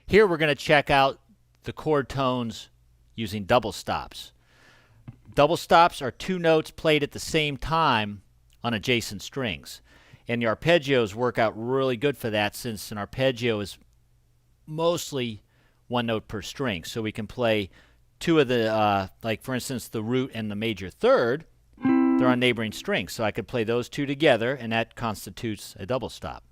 Here we're going to check out the chord tones using double stops. Double stops are two notes played at the same time on adjacent strings. And the arpeggios work out really good for that, since an arpeggio is mostly one note per string. So we can play two of the, like for instance, the root and the major third, they're on neighboring strings. So I could play those two together, and that constitutes a double stop.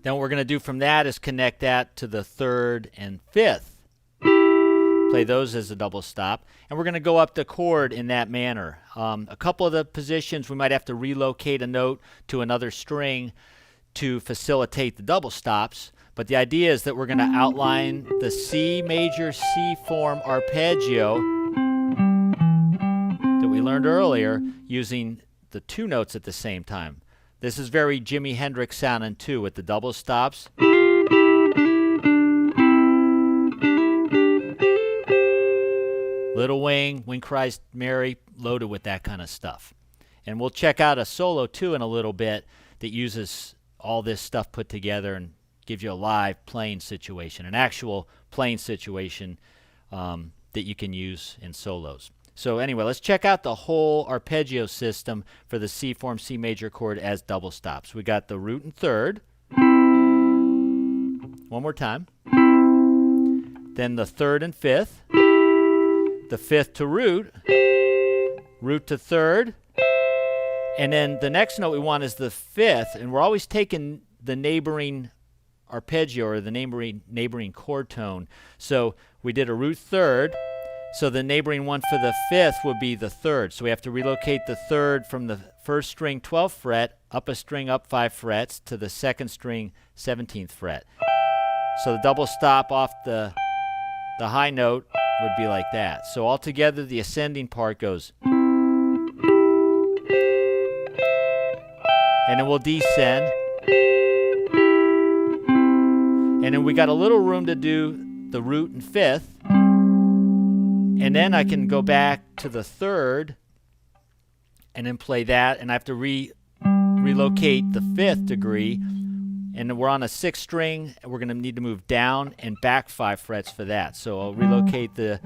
Then what we're going to do from that is connect that to the third and fifth. Play those as a double stop. And we're going to go up the chord in that manner. A couple of the positions we might have to relocate a note to another string to facilitate the double stops. But the idea is that we're going to outline the C major C form arpeggio that we learned earlier using the two notes at the same time. This is very Jimi Hendrix sounding too, with the double stops. Little Wing, When Cries Mary, loaded with that kind of stuff. And we'll check out a solo too in a little bit that uses all this stuff put together and gives you a live playing situation, an actual playing situation that you can use in solos. So anyway, let's check out the whole arpeggio system for the C form C major chord as double stops. We got the root and third. One more time. Then the third and fifth. The fifth to root, root to third, and then the next note we want is the fifth, and we're always taking the neighboring arpeggio or the neighboring chord tone. So we did a root third, so the neighboring one for the fifth would be the third. So we have to relocate the third from the first string 12th fret, up a string up 5 frets, to the second string 17th fret. So the double stop off the high note would be like that. So altogether the ascending part goes, and then we'll descend, and then we got a little room to do the root and fifth, and then I can go back to the third and then play that, and I have to relocate the fifth degree, and we're on a 6th string, and we're going to need to move down and back 5 frets for that. So I'll relocate the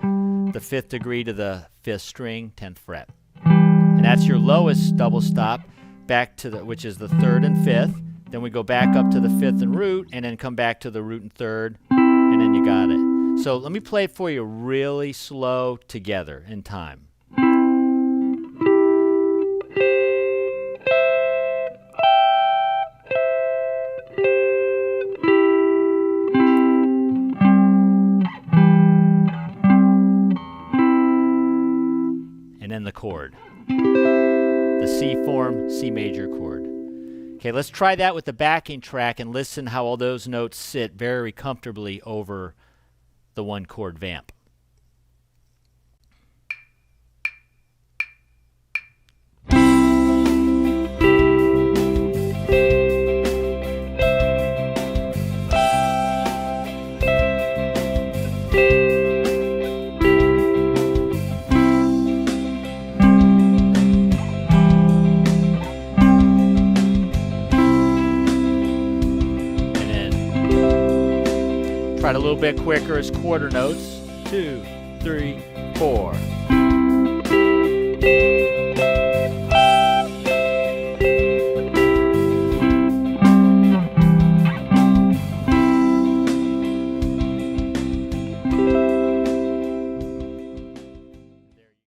5th degree to the 5th string, 10th fret. And that's your lowest double stop, back to which is the 3rd and 5th. Then we go back up to the 5th and root, and then come back to the root and 3rd, and then you got it. So let me play it for you really slow together in time. The chord, the C form C major chord. Okay, let's try that with the backing track and listen how all those notes sit very comfortably over the one chord vamp. Try it a little bit quicker as quarter notes. 2, 3, 4.